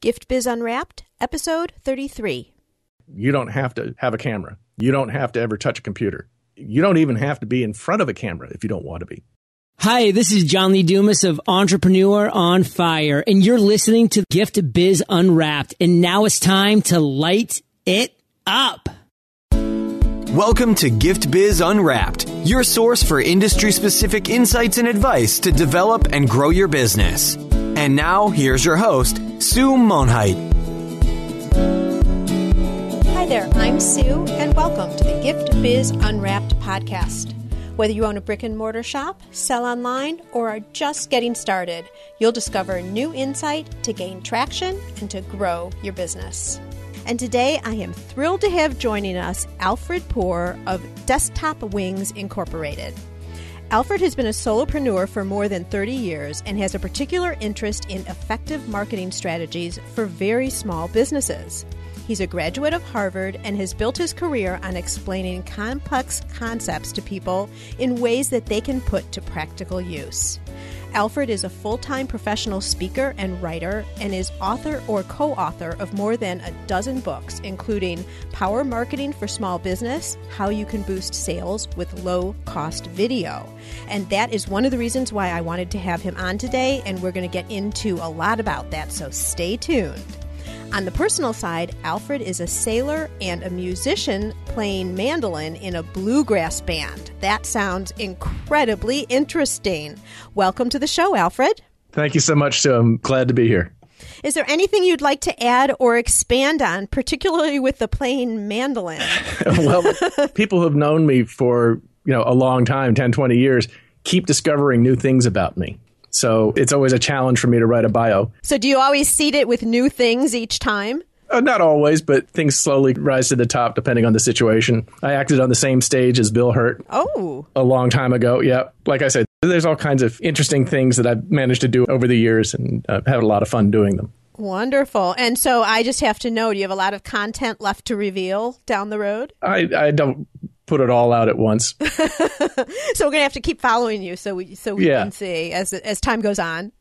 Gift Biz Unwrapped, episode 33. You don't have to have a camera. You don't have to ever touch a computer. You don't even have to be in front of a camera if you don't want to be. Hi, this is John Lee Dumas of Entrepreneur on Fire, and you're listening to Gift Biz Unwrapped, and now it's time to light it up. Welcome to Gift Biz Unwrapped, your source for industry-specific insights and advice to develop and grow your business. And now, here's your host, Sue Monheit. Hi there, I'm Sue, and welcome to the Gift Biz Unwrapped podcast. Whether you own a brick and mortar shop, sell online, or are just getting started, you'll discover new insight to gain traction and to grow your business. And today I am thrilled to have joining us Alfred of Desktop Wings Incorporated. Alfred has been a solopreneur for more than 30 years and has a particular interest in effective marketing strategies for very small businesses. He's a graduate of Harvard and has built his career on explaining complex concepts to people in ways that they can put to practical use. Alfred is a full-time professional speaker and writer and is author or co-author of more than a dozen books, including Power Marketing for Small Business, How You Can Boost Sales with Low-Cost Video. And that is one of the reasons why I wanted to have him on today, and we're going to get into a lot about that, so stay tuned. On the personal side, Alfred is a sailor and a musician playing mandolin in a bluegrass band. That sounds incredibly interesting. Welcome to the show, Alfred. Thank you so much, Sue. I'm glad to be here. Is there anything you'd like to add or expand on, particularly with the playing mandolin? Well, people who have known me for a long time, 10, 20 years, keep discovering new things about me. So it's always a challenge for me to write a bio. So do you always seed it with new things each time? Not always, but things slowly rise to the top depending on the situation. I acted on the same stage as Bill Hurt a long time ago. Yeah, like I said, there's all kinds of interesting things that I've managed to do over the years, and I've had a lot of fun doing them. Wonderful. And so I just have to know, do you have a lot of content left to reveal down the road? I don't put it all out at once. So we're going to have to keep following you so we can see as time goes on.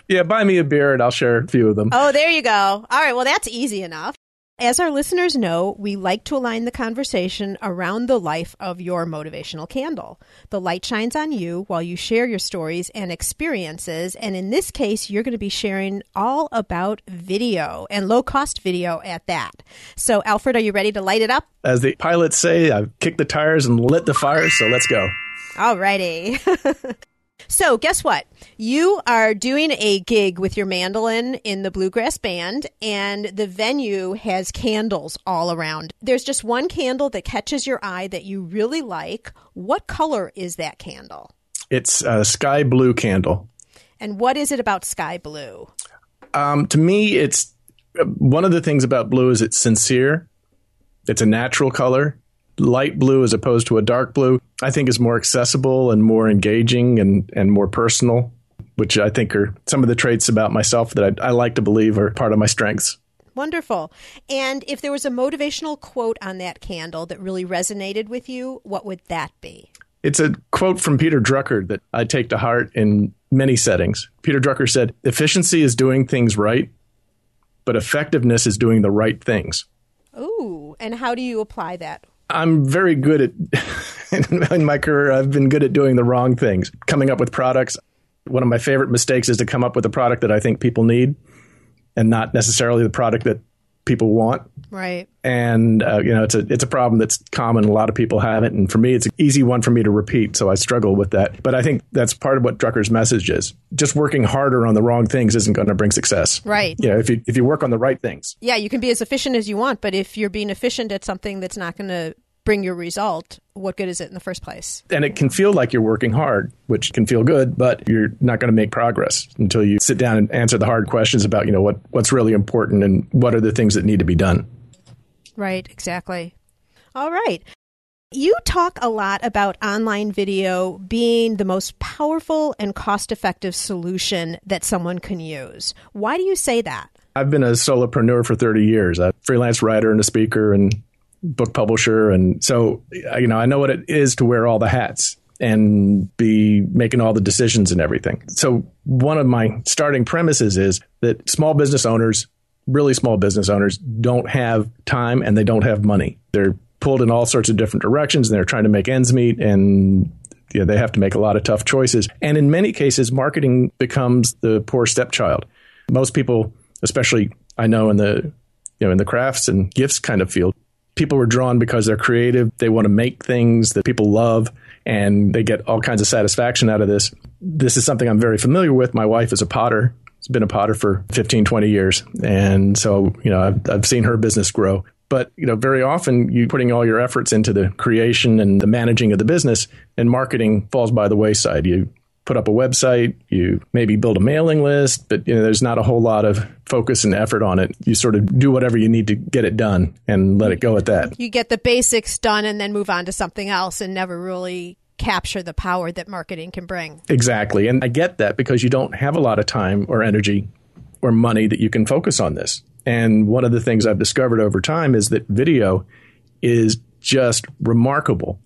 Yeah, buy me a beer and I'll share a few of them. Oh, there you go. All right, well, that's easy enough. As our listeners know, we like to align the conversation around the life of your motivational candle. The light shines on you while you share your stories and experiences. And in this case, you're going to be sharing all about video and low-cost video at that. So, Alfred, are you ready to light it up? As the pilots say, I've kicked the tires and lit the fire, so let's go. All righty. So guess what? You are doing a gig with your mandolin in the bluegrass band, and the venue has candles all around. There's just one candle that catches your eye that you really like. What color is that candle? It's a sky blue candle. And what is it about sky blue? To me, it's one of the things about blue is it's sincere. It's a natural color. Light blue as opposed to a dark blue, I think is more accessible and more engaging and more personal, which I think are some of the traits about myself that I like to believe are part of my strengths. Wonderful. And if there was a motivational quote on that candle that really resonated with you, what would that be? It's a quote from Peter Drucker that I take to heart in many settings. Peter Drucker said, "Efficiency is doing things right, but effectiveness is doing the right things." Ooh, and how do you apply that? I'm very good at, in my career, I've been good at doing the wrong things, coming up with products. One of my favorite mistakes is to come up with a product that I think people need and not necessarily the product that people want. Right. And, it's a problem that's common. A lot of people have it. And for me, it's an easy one for me to repeat. So I struggle with that. But I think that's part of what Drucker's message is. Just working harder on the wrong things isn't going to bring success. Right. If you work on the right things. Yeah, you can be as efficient as you want. But if you're being efficient at something that's not going to bring your result, what good is it in the first place? And it can feel like you're working hard, which can feel good, but you're not going to make progress until you sit down and answer the hard questions about, what's really important and what are the things that need to be done. Right, exactly. All right. You talk a lot about online video being the most powerful and cost-effective solution that someone can use. Why do you say that? I've been a solopreneur for 30 years. I'm a freelance writer and a speaker and book publisher. And so, I know what it is to wear all the hats and be making all the decisions and everything. So one of my starting premises is that small business owners really small business owners don't have time and they don't have money. They're pulled in all sorts of different directions and they're trying to make ends meet, and they have to make a lot of tough choices. And in many cases, marketing becomes the poor stepchild. Most people, especially I know in the crafts and gifts kind of field, people are drawn because they're creative. They want to make things that people love, and they get all kinds of satisfaction out of this. This is something I'm very familiar with. My wife is a potter. She's been a potter for 15, 20 years. And so, I've seen her business grow. But, very often you're putting all your efforts into the creation and the managing of the business, and marketing falls by the wayside. You put up a website, you maybe build a mailing list, but there's not a whole lot of focus and effort on it. You sort of do whatever you need to get it done and let it go at that. You get the basics done and then move on to something else and never really capture the power that marketing can bring. Exactly. And I get that because you don't have a lot of time or energy or money that you can focus on this. And one of the things I've discovered over time is that video is just remarkable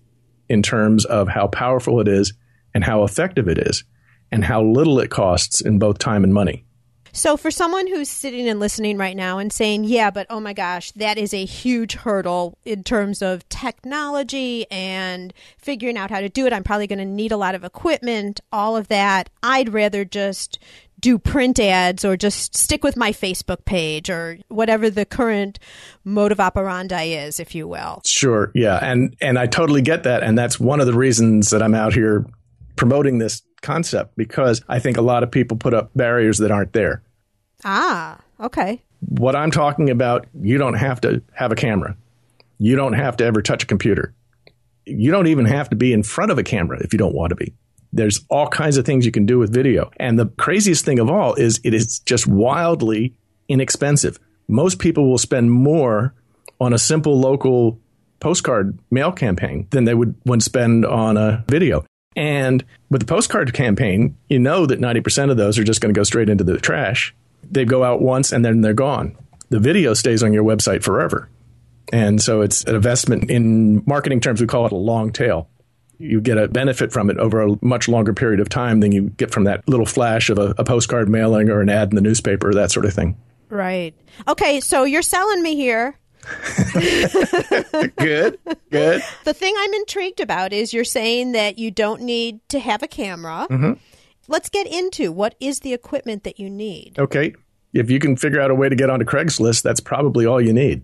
in terms of how powerful it is and how effective it is and how little it costs in both time and money. So for someone who's sitting and listening right now and saying, yeah, but oh my gosh, that is a huge hurdle in terms of technology and figuring out how to do it. I'm probably going to need a lot of equipment, all of that. I'd rather just do print ads or just stick with my Facebook page or whatever the current mode of operandi is, if you will. Sure. Yeah. And I totally get that. And that's one of the reasons that I'm out here promoting this concept, because I think a lot of people put up barriers that aren't there. Ah, okay. What I'm talking about, you don't have to have a camera. You don't have to ever touch a computer. You don't even have to be in front of a camera if you don't want to be. There's all kinds of things you can do with video. And the craziest thing of all is it is just wildly inexpensive. Most people will spend more on a simple local postcard mail campaign than they would spend on a video. And with the postcard campaign, you know that 90% of those are just going to go straight into the trash. They go out once and then they're gone. The video stays on your website forever. And so it's an investment. In marketing terms, we call it a long tail. You get a benefit from it over a much longer period of time than you get from that little flash of a postcard mailing or an ad in the newspaper, that sort of thing. Right. Okay, so you're selling me here. Good. The thing I'm intrigued about is you're saying that you don't need to have a camera. Mm-hmm. Let's get into what is the equipment that you need. Okay. If you can figure out a way to get onto Craigslist, that's probably all you need.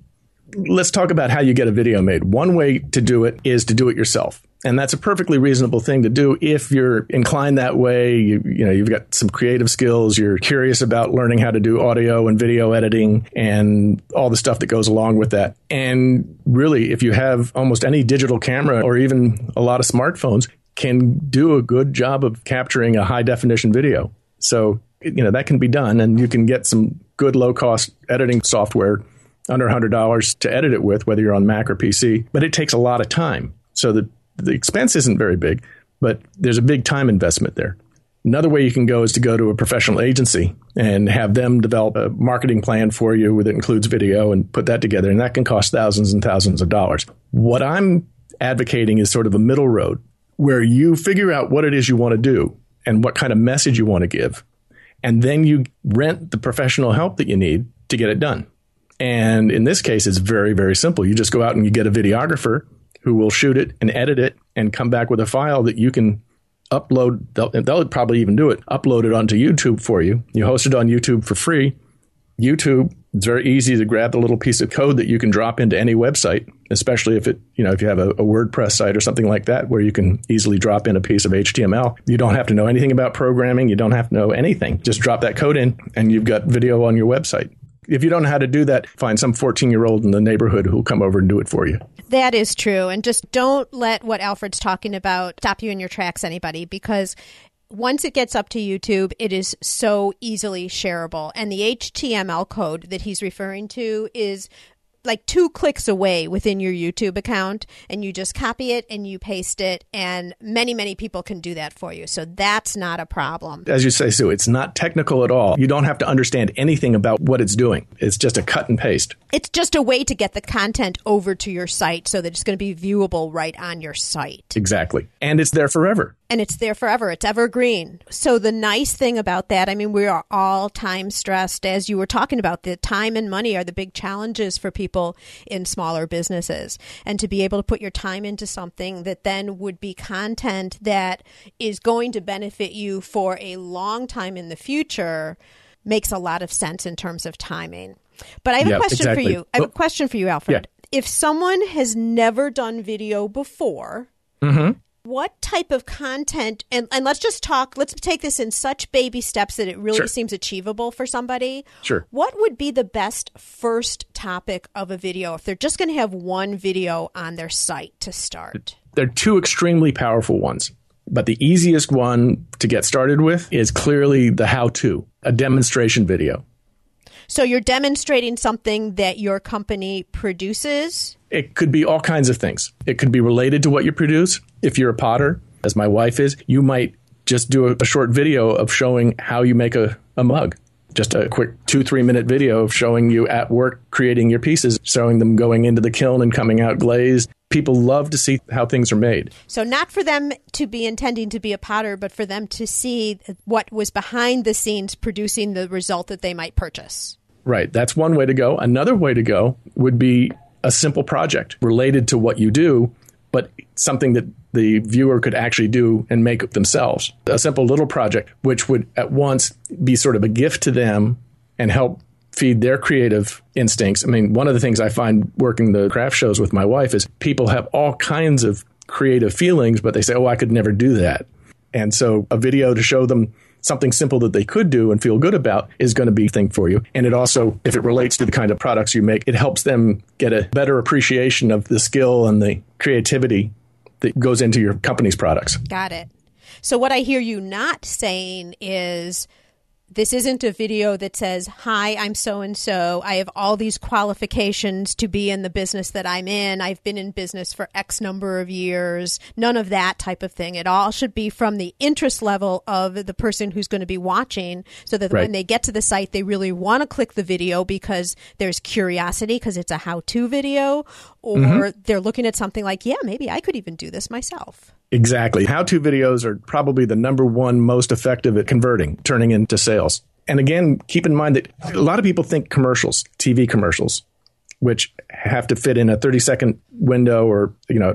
Let's talk about how you get a video made. One way to do it is to do it yourself. And that's a perfectly reasonable thing to do if you're inclined that way. You've got some creative skills. You're curious about learning how to do audio and video editing and all the stuff that goes along with that. And really, if you have almost any digital camera or even a lot of smartphones, can do a good job of capturing a high definition video. So, that can be done, and you can get some good low cost editing software under $100 to edit it with, whether you're on Mac or PC. But it takes a lot of time. So the expense isn't very big, but there's a big time investment there. Another way you can go is to go to a professional agency and have them develop a marketing plan for you that includes video and put that together. And that can cost thousands and thousands of dollars. What I'm advocating is sort of a middle road where you figure out what it is you want to do and what kind of message you want to give. And then you rent the professional help that you need to get it done. And in this case, it's very, very simple. You just go out and you get a videographer who will shoot it and edit it and come back with a file that you can upload. They'll probably even do it, upload it onto YouTube for you. You host it on YouTube for free. YouTube, it's very easy to grab the little piece of code that you can drop into any website, especially if you have a WordPress site or something like that, where you can easily drop in a piece of HTML. You don't have to know anything about programming. You don't have to know anything. Just drop that code in and you've got video on your website. If you don't know how to do that, find some 14-year-old in the neighborhood who'll come over and do it for you. That is true. And just don't let what Alfred's talking about stop you in your tracks, anybody, because once it gets up to YouTube, it is so easily shareable. And the HTML code that he's referring to is like 2 clicks away within your YouTube account, and you just copy it and you paste it, and many, many people can do that for you. So that's not a problem. As you say, Sue, it's not technical at all. You don't have to understand anything about what it's doing. It's just a cut and paste. It's just a way to get the content over to your site so that it's going to be viewable right on your site. Exactly. And it's there forever. And it's there forever. It's evergreen. So the nice thing about that, I mean, we are all time stressed. As you were talking about, the time and money are the big challenges for people in smaller businesses. And to be able to put your time into something that then would be content that is going to benefit you for a long time in the future makes a lot of sense in terms of timing. But I have a question for you. I have a question for you, Alfred. Yeah. If someone has never done video before, what type of content, and let's take this in such baby steps that it really seems achievable for somebody. Sure. What would be the best first topic of a video if they're just going to have one video on their site to start? There are two extremely powerful ones, but the easiest one to get started with is clearly the how-to, a demonstration video. So you're demonstrating something that your company produces? It could be all kinds of things. It could be related to what you produce. If you're a potter, as my wife is, you might just do a short video of showing how you make a mug. Just a quick 2-3 minute video of showing you at work creating your pieces, showing them going into the kiln and coming out glazed. People love to see how things are made. So not for them to be intending to be a potter, but for them to see what was behind the scenes producing the result that they might purchase. Right. That's one way to go. Another way to go would be a simple project related to what you do, but something that the viewer could actually do and make themselves. A simple little project, which would at once be sort of a gift to them and help feed their creative instincts. I mean, one of the things I find working the craft shows with my wife is people have all kinds of creative feelings, but they say, oh, I could never do that. And so a video to show them something simple that they could do and feel good about is going to be a thing for you. And it also, if it relates to the kind of products you make, it helps them get a better appreciation of the skill and the creativity that goes into your company's products. Got it. So what I hear you not saying is, this isn't a video that says, hi, I'm so-and-so. I have all these qualifications to be in the business that I'm in. I've been in business for X number of years. None of that type of thing. It all should be from the interest level of the person who's going to be watching, so that when they get to the site, they really want to click the video because there's curiosity, because it's a how-to video, or they're looking at something like, yeah, maybe I could even do this myself. Exactly. How-to videos are probably the number one most effective at converting, turning into sales. And again, keep in mind that a lot of people think commercials, TV commercials, which have to fit in a 30-second window or,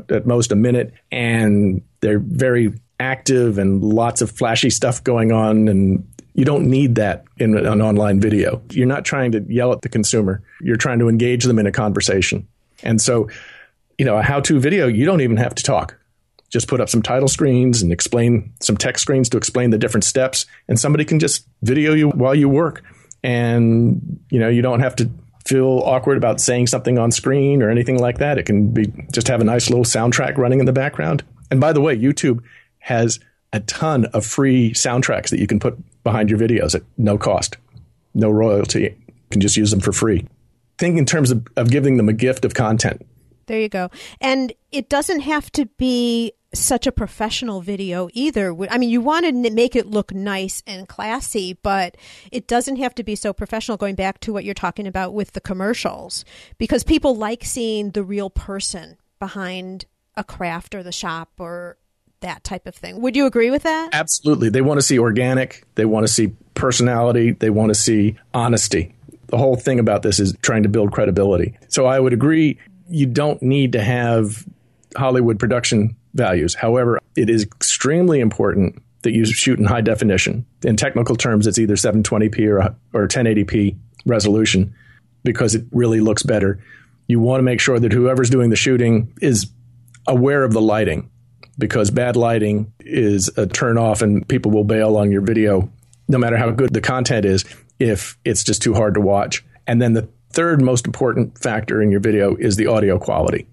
at most a minute. And they're very active and lots of flashy stuff going on. And you don't need that in an online video. You're not trying to yell at the consumer. You're trying to engage them in a conversation. And so, a how-to video, you don't even have to talk. Just put up some title screens and explain some text screens to explain the different steps. And somebody can just video you while you work. And, you don't have to feel awkward about saying something on screen or anything like that. It can be just have a nice little soundtrack running in the background. And by the way, YouTube has a ton of free soundtracks that you can put behind your videos at no cost, no royalty. You can just use them for free. Think in terms of giving them a gift of content. There you go. And it doesn't have to be such a professional video either. I mean, you want to make it look nice and classy, but it doesn't have to be so professional, going back to what you're talking about with the commercials, because people like seeing the real person behind a craft or the shop or that type of thing. Would you agree with that? Absolutely. They want to see organic. They want to see personality. They want to see honesty. The whole thing about this is trying to build credibility. So I would agree, you don't need to have Hollywood production values. However, it is extremely important that you shoot in high definition. In technical terms, it's either 720p or 1080p resolution, because it really looks better. You want to make sure that whoever's doing the shooting is aware of the lighting, because bad lighting is a turn off and people will bail on your video, no matter how good the content is, if it's just too hard to watch. And then the third most important factor in your video is the audio quality.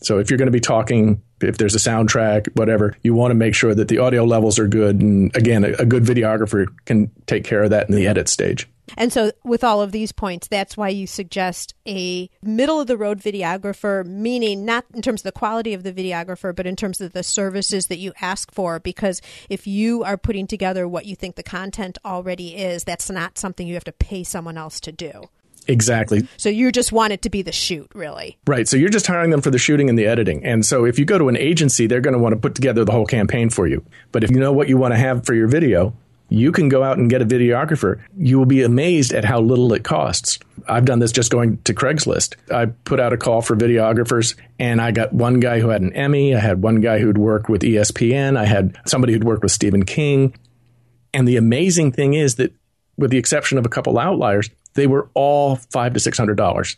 So if you're going to be talking, if there's a soundtrack, whatever, you want to make sure that the audio levels are good. And again, a good videographer can take care of that in the edit stage. And so with all of these points, that's why you suggest a middle-of-the-road videographer, meaning not in terms of the quality of the videographer, but in terms of the services that you ask for. Because if you are putting together what you think the content already is, that's not something you have to pay someone else to do. Exactly. So you just want it to be the shoot, really. Right. So you're just hiring them for the shooting and the editing. And so if you go to an agency, they're going to want to put together the whole campaign for you. But if you know what you want to have for your video, you can go out and get a videographer. You will be amazed at how little it costs. I've done this just going to Craigslist. I put out a call for videographers, and I got one guy who had an Emmy. I had one guy who'd worked with ESPN. I had somebody who'd worked with Stephen King. And the amazing thing is that, with the exception of a couple outliers, they were all $500 to $600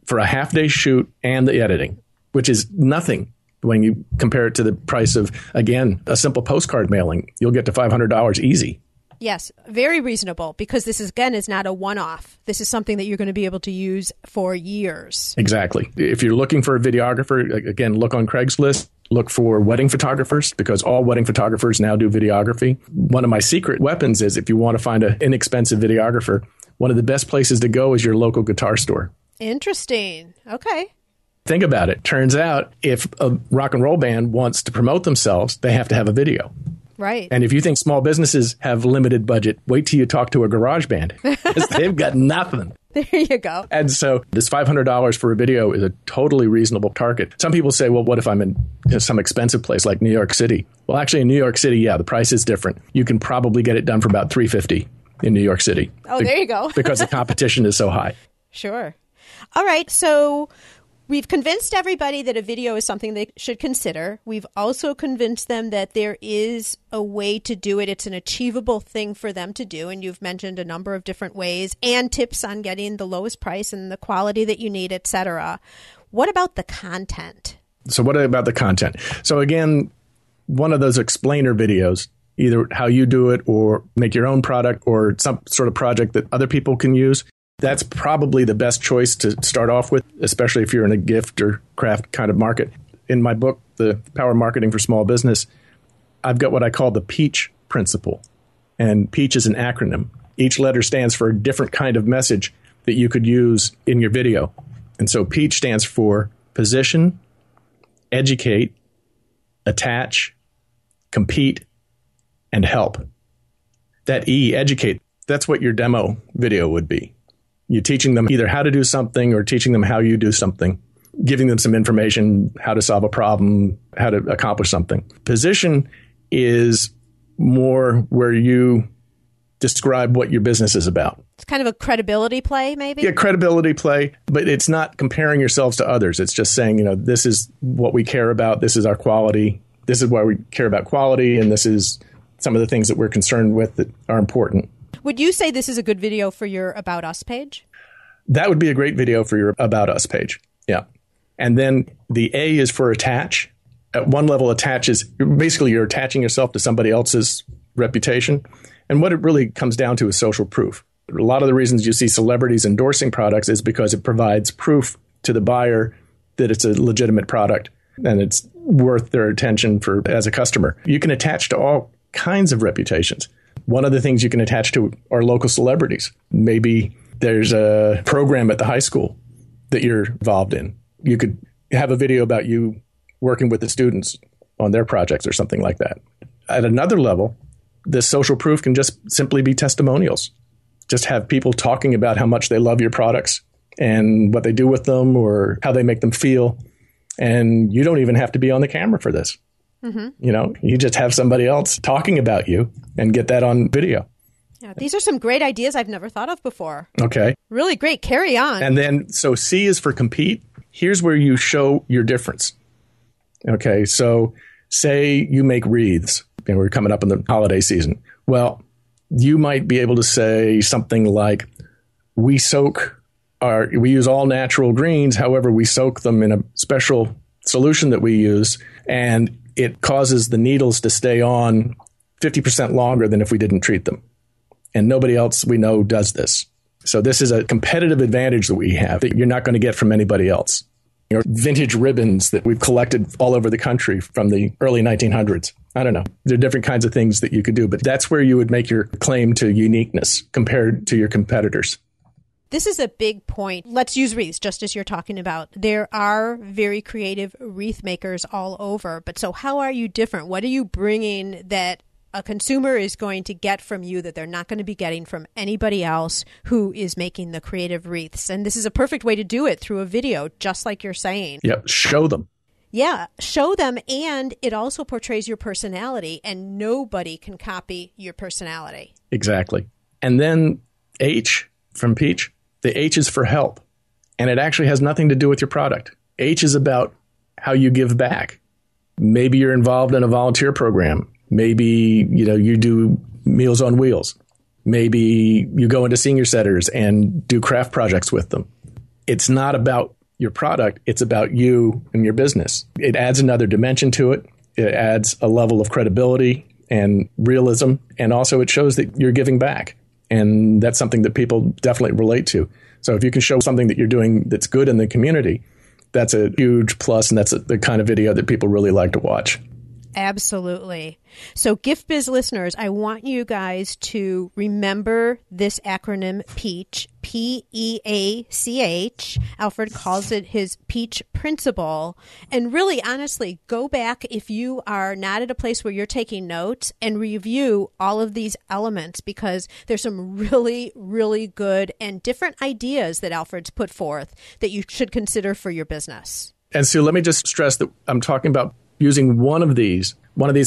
for a half-day shoot and the editing, which is nothing when you compare it to the price of, again, a simple postcard mailing. You'll get to $500 easy. Yes, very reasonable, because this is not a one-off. This is something that you're going to be able to use for years. Exactly. If you're looking for a videographer, again, look on Craigslist. Look for wedding photographers, because all wedding photographers now do videography. One of my secret weapons is, if you want to find an inexpensive videographer, one of the best places to go is your local guitar store. Interesting. Okay. Think about it. Turns out, if a rock and roll band wants to promote themselves, they have to have a video. Right. And if you think small businesses have limited budget, wait till you talk to a garage band. They've got nothing. There you go. And so this $500 for a video is a totally reasonable target. Some people say, well, what if I'm in some expensive place like New York City? Well, actually, in New York City, yeah, the price is different. You can probably get it done for about $350 in New York City. Oh, there you go. Because the competition is so high. Sure. All right. So we've convinced everybody that a video is something they should consider. We've also convinced them that there is a way to do it. It's an achievable thing for them to do. And you've mentioned a number of different ways and tips on getting the lowest price and the quality that you need, et cetera. What about the content? So what about the content? So again, one of those explainer videos, either how you do it or make your own product or some sort of project that other people can use. That's probably the best choice to start off with, especially if you're in a gift or craft kind of market. In my book, The Power of Marketing for Small Business, I've got what I call the PEACH principle. And PEACH is an acronym. Each letter stands for a different kind of message that you could use in your video. And so PEACH stands for position, educate, attach, compete, and help. That E, educate, that's what your demo video would be. You're teaching them either how to do something or teaching them how you do something, giving them some information, how to solve a problem, how to accomplish something. Position is more where you describe what your business is about. It's kind of a credibility play, maybe? Yeah, credibility play, but it's not comparing yourselves to others. It's just saying, this is what we care about. This is our quality. This is why we care about quality. And this is some of the things that we're concerned with that are important. Would you say this is a good video for your About Us page? That would be a great video for your About Us page. Yeah. And then the A is for attach. At one level, attach is basically you're attaching yourself to somebody else's reputation. And what it really comes down to is social proof. A lot of the reasons you see celebrities endorsing products is because it provides proof to the buyer that it's a legitimate product and it's worth their attention as a customer. You can attach to all kinds of reputations. One of the things you can attach to are local celebrities. Maybe there's a program at the high school that you're involved in. You could have a video about you working with the students on their projects or something like that. At another level, this social proof can just simply be testimonials. Just have people talking about how much they love your products and what they do with them or how they make them feel. And you don't even have to be on the camera for this. Mm-hmm. You just have somebody else talking about you and get that on video. Yeah, these are some great ideas I've never thought of before. Okay. Really great. Carry on. And then, so C is for compete. Here's where you show your difference. Okay. So say you make wreaths and we're coming up in the holiday season. Well, you might be able to say something like, we use all natural greens. However, we soak them in a special solution that we use, and it causes the needles to stay on 50% longer than if we didn't treat them. And nobody else we know does this. So this is a competitive advantage that we have that you're not going to get from anybody else. Vintage ribbons that we've collected all over the country from the early 1900s. I don't know. There are different kinds of things that you could do, but that's where you would make your claim to uniqueness compared to your competitors. This is a big point. Let's use wreaths, just as you're talking about. There are very creative wreath makers all over. But so how are you different? What are you bringing that a consumer is going to get from you that they're not going to be getting from anybody else who is making the creative wreaths. And this is a perfect way to do it through a video, just like you're saying. Yep. Show them. Yeah, show them. And it also portrays your personality, and nobody can copy your personality. Exactly. And then H from Peach, the H is for help. And it actually has nothing to do with your product. H is about how you give back. Maybe you're involved in a volunteer program. Maybe, you do Meals on Wheels. Maybe you go into senior centers and do craft projects with them. It's not about your product. It's about you and your business. It adds another dimension to it. It adds a level of credibility and realism. And also it shows that you're giving back. And that's something that people definitely relate to. So if you can show something that you're doing that's good in the community, that's a huge plus. And that's the kind of video that people really like to watch. Absolutely. So Gift Biz listeners, I want you guys to remember this acronym PEACH, P-E-A-C-H. Alfred calls it his PEACH principle. And really, honestly, go back if you are not at a place where you're taking notes and review all of these elements, because there's some really, really good and different ideas that Alfred's put forth that you should consider for your business. And Sue, let me just stress that I'm talking about using one of these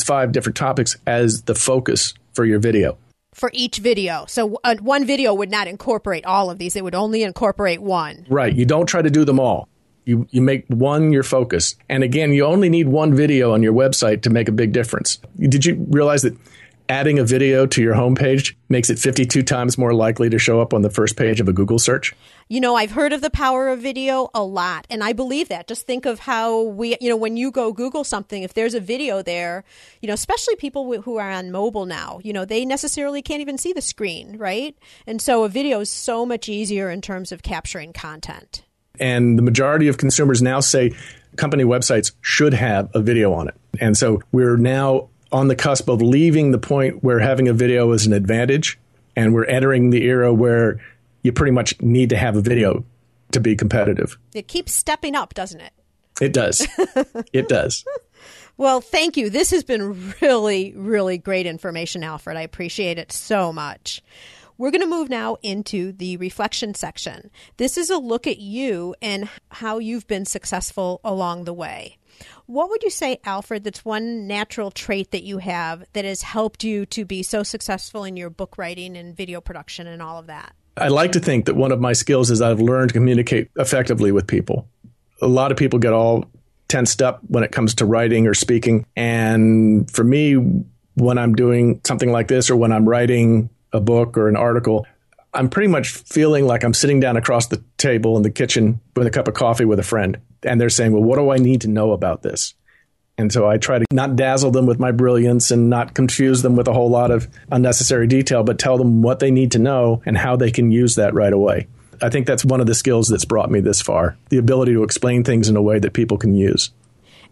5 different topics as the focus for your video. For each video. So one video would not incorporate all of these. It would only incorporate one. Right. You don't try to do them all. You make one your focus. And again, you only need one video on your website to make a big difference. Did you realize that adding a video to your homepage makes it 52 times more likely to show up on the first page of a Google search? I've heard of the power of video a lot, and I believe that. Just think of how when you go Google something, if there's a video there, especially people who are on mobile now, they necessarily can't even see the screen, right? And so a video is so much easier in terms of capturing content. And the majority of consumers now say company websites should have a video on it. And so we're now on the cusp of leaving the point where having a video is an advantage, and we're entering the era where you pretty much need to have a video to be competitive. It keeps stepping up, doesn't it? It does. It does. Well, thank you. This has been really, really great information, Alfred. I appreciate it so much. We're going to move now into the reflection section. This is a look at you and how you've been successful along the way. What would you say, Alfred, that's one natural trait that you have that has helped you to be so successful in your book writing and video production and all of that? I like to think that one of my skills is I've learned to communicate effectively with people. A lot of people get all tensed up when it comes to writing or speaking. And for me, when I'm doing something like this, or when I'm writing a book or an article, I'm pretty much feeling like I'm sitting down across the table in the kitchen with a cup of coffee with a friend. And they're saying, well, what do I need to know about this? And so I try to not dazzle them with my brilliance and not confuse them with a whole lot of unnecessary detail, but tell them what they need to know and how they can use that right away. I think that's one of the skills that's brought me this far, the ability to explain things in a way that people can use.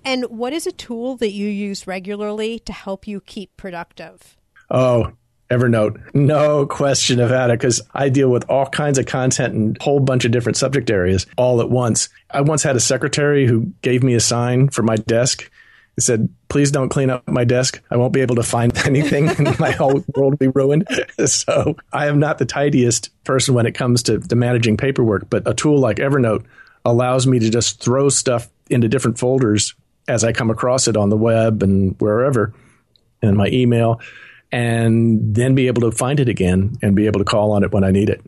And what is a tool that you use regularly to help you keep productive? Oh, Evernote. No question about it, because I deal with all kinds of content and a whole bunch of different subject areas all at once. I once had a secretary who gave me a sign for my desk. It said, please don't clean up my desk. I won't be able to find anything and my whole world will be ruined. So I am not the tidiest person when it comes to managing paperwork, but a tool like Evernote allows me to just throw stuff into different folders as I come across it on the web and wherever, in my email, and then be able to find it again and be able to call on it when I need it.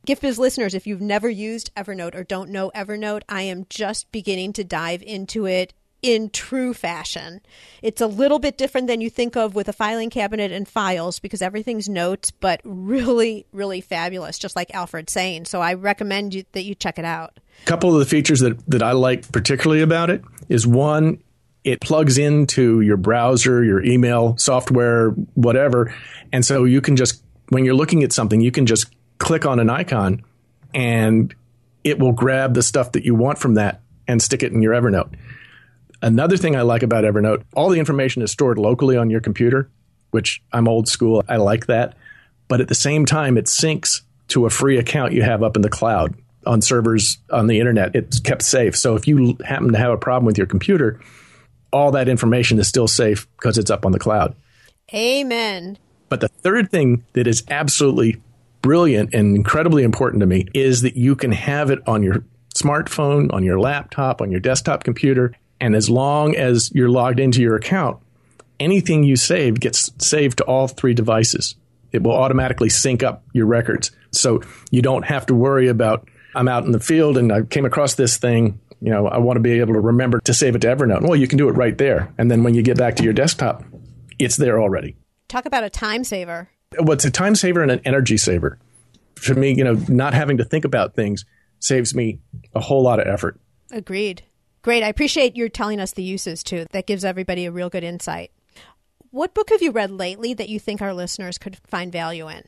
Gift Biz listeners, if you've never used Evernote or don't know Evernote, I am just beginning to dive into it in true fashion. It's a little bit different than you think of with a filing cabinet and files, because everything's notes, but really, really fabulous, just like Alfred's saying. So I recommend that you check it out. A couple of the features that I like particularly about it is, one, it plugs into your browser, your email software, whatever. And so you can just, when you're looking at something, you can just click on an icon and it will grab the stuff that you want from that and stick it in your Evernote. Another thing I like about Evernote, all the information is stored locally on your computer, which I'm old school. I like that. But at the same time, it syncs to a free account you have up in the cloud on servers on the internet. It's kept safe. So if you happen to have a problem with your computer, all that information is still safe because it's up on the cloud. Amen. But the third thing that is absolutely brilliant and incredibly important to me is that you can have it on your smartphone, on your laptop, on your desktop computer. And as long as you're logged into your account, anything you save gets saved to all three devices. It will automatically sync up your records. So you don't have to worry about, I'm out in the field and I came across this thing, I want to be able to remember to save it to Evernote. Well, you can do it right there. And then when you get back to your desktop, it's there already. Talk about a time saver. Well, it's a time saver and an energy saver. For me, not having to think about things saves me a whole lot of effort. Agreed. Great. I appreciate you telling us the uses too. That gives everybody a real good insight. What book have you read lately that you think our listeners could find value in?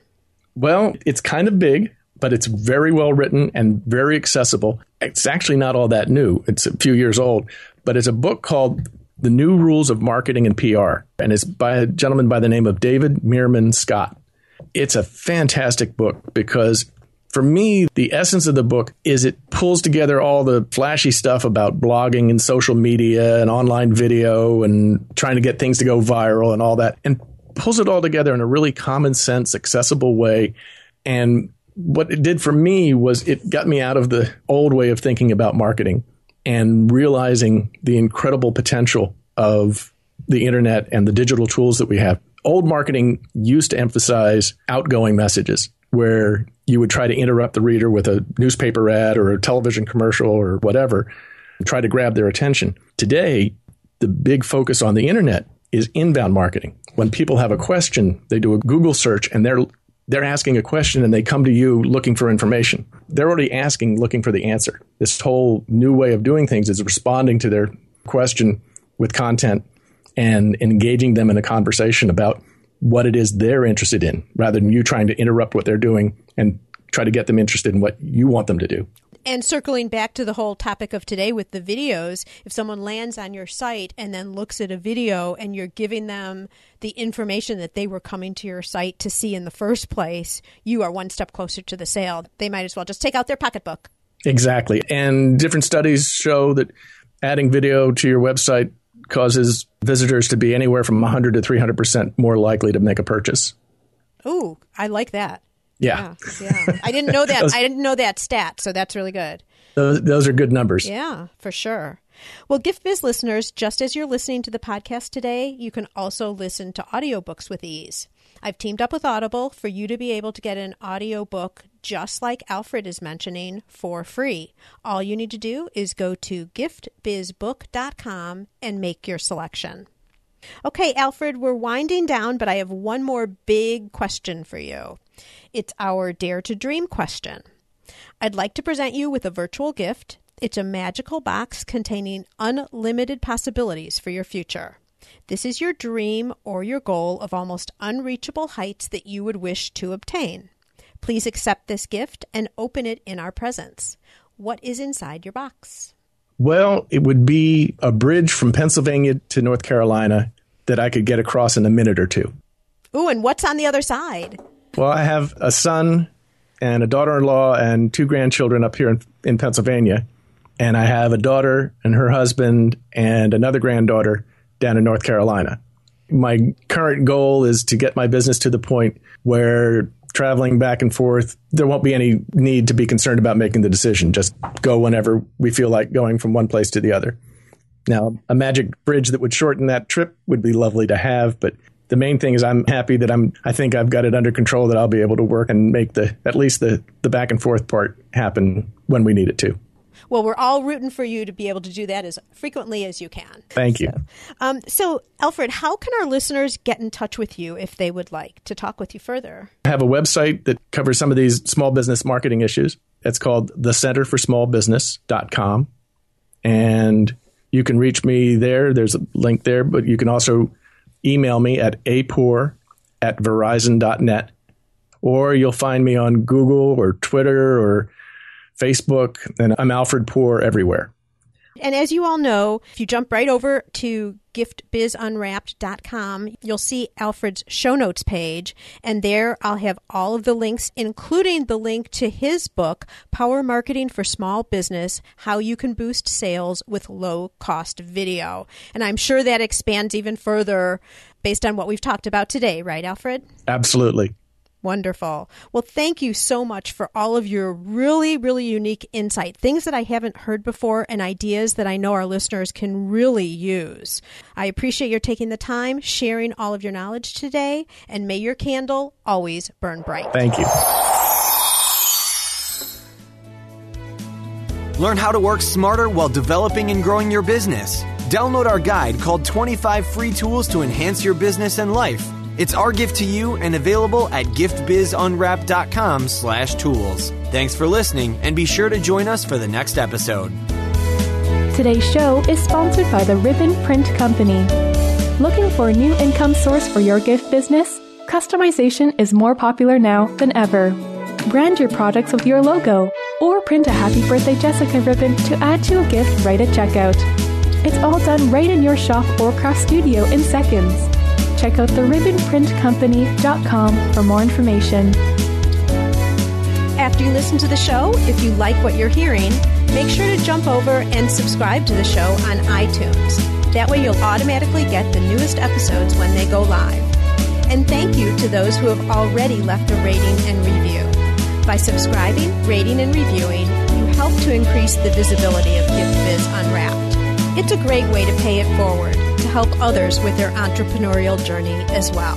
Well, it's kind of big, but it's very well written and very accessible. It's actually not all that new. It's a few years old, but it's a book called The New Rules of Marketing and PR, and it's by a gentleman by the name of David Meerman Scott. It's a fantastic book because for me, the essence of the book is it pulls together all the flashy stuff about blogging and social media and online video and trying to get things to go viral and all that, and pulls it all together in a really common sense, accessible way. And what it did for me was it got me out of the old way of thinking about marketing and realizing the incredible potential of the internet and the digital tools that we have. Old marketing used to emphasize outgoing messages where you would try to interrupt the reader with a newspaper ad or a television commercial or whatever, and try to grab their attention. Today, the big focus on the internet is inbound marketing. When people have a question, they do a Google search and they're asking a question and they come to you looking for information. They're already asking, looking for the answer. This whole new way of doing things is responding to their question with content and engaging them in a conversation about what it is they're interested in, rather than you trying to interrupt what they're doing and try to get them interested in what you want them to do. And circling back to the whole topic of today with the videos, if someone lands on your site and then looks at a video and you're giving them the information that they were coming to your site to see in the first place, you are one step closer to the sale. They might as well just take out their pocketbook. Exactly. And different studies show that adding video to your website causes visitors to be anywhere from 100 to 300% more likely to make a purchase. Ooh, I like that. Yeah. I didn't know that. I didn't know that stat, so that's really good. Those are good numbers. Yeah, for sure. Well, Gift Biz listeners, just as you're listening to the podcast today, you can also listen to audiobooks with ease. I've teamed up with Audible for you to be able to get an audiobook just like Alfred is mentioning for free. All you need to do is go to giftbizbook.com and make your selection. Okay, Alfred, we're winding down, but I have one more big question for you. It's our Dare to Dream question. I'd like to present you with a virtual gift. It's a magical box containing unlimited possibilities for your future. This is your dream or your goal of almost unreachable heights that you would wish to obtain. Please accept this gift and open it in our presence. What is inside your box? Well, it would be a bridge from Pennsylvania to North Carolina that I could get across in a minute or two. Ooh, and what's on the other side? Well, I have a son and a daughter-in-law and 2 grandchildren up here in Pennsylvania. And I have a daughter and her husband and another granddaughter down in North Carolina. My current goal is to get my business to the point where traveling back and forth, there won't be any need to be concerned about making the decision. Just go whenever we feel like going from one place to the other. Now, a magic bridge that would shorten that trip would be lovely to have, but the main thing is I'm happy that I think I've got it under control, that I'll be able to work and make at least the back and forth part happen when we need it to. Well, we're all rooting for you to be able to do that as frequently as you can. Thank you. So, Alfred, how can our listeners get in touch with you if they would like to talk with you further? I have a website that covers some of these small business marketing issues. It's called thecenterforsmallbusiness.com. And you can reach me there. There's a link there, but you can also email me at apor@verizon.net, or you'll find me on Google or Twitter or Facebook, and I'm Alfred Poor everywhere. And as you all know, if you jump right over to giftbizunwrapped.com, you'll see Alfred's show notes page, and there I'll have all of the links, including the link to his book, Power Marketing for Small Business, How You Can Boost Sales with Low-Cost Video. And I'm sure that expands even further based on what we've talked about today, right, Alfred? Absolutely. Wonderful. Well, thank you so much for all of your really, really unique insight, things that I haven't heard before and ideas that I know our listeners can really use. I appreciate your taking the time, sharing all of your knowledge today, and may your candle always burn bright. Thank you. Learn how to work smarter while developing and growing your business. Download our guide called 25 Free Tools to Enhance Your Business and Life. It's our gift to you and available at giftbizunwrapped.com/tools. Thanks for listening, and be sure to join us for the next episode. Today's show is sponsored by the Ribbon Print Company. Looking for a new income source for your gift business? Customization is more popular now than ever. Brand your products with your logo, or print a Happy Birthday Jessica ribbon to add to a gift right at checkout. It's all done right in your shop or craft studio in seconds. Check out theribbonprintcompany.com for more information. After you listen to the show, if you like what you're hearing, make sure to jump over and subscribe to the show on iTunes. That way you'll automatically get the newest episodes when they go live. And thank you to those who have already left a rating and review. By subscribing, rating, and reviewing, you help to increase the visibility of Gift Biz Unwrapped. It's a great way to pay it forward, to help others with their entrepreneurial journey as well.